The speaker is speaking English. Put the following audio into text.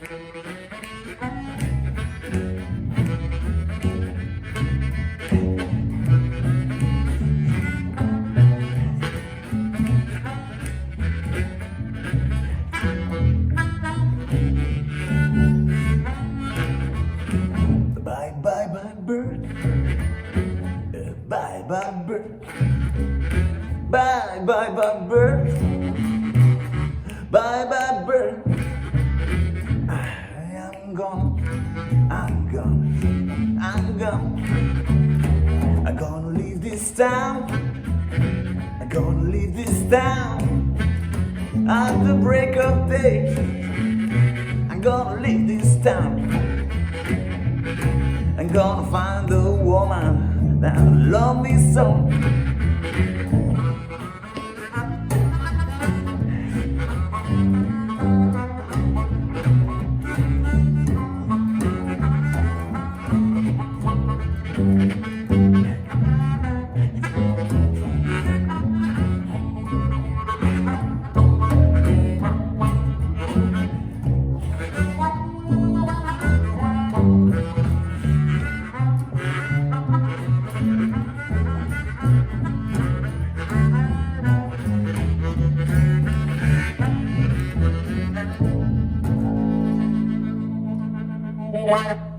Bye bye bye bird, bye bye bird, bye bye bye bird, bye bye bird. I'm gone, I'm gone, I'm gone. I'm gonna leave this town, I'm gonna leave this town. At the break of day, I'm gonna leave this town. I'm gonna find the woman that love me so. Wow.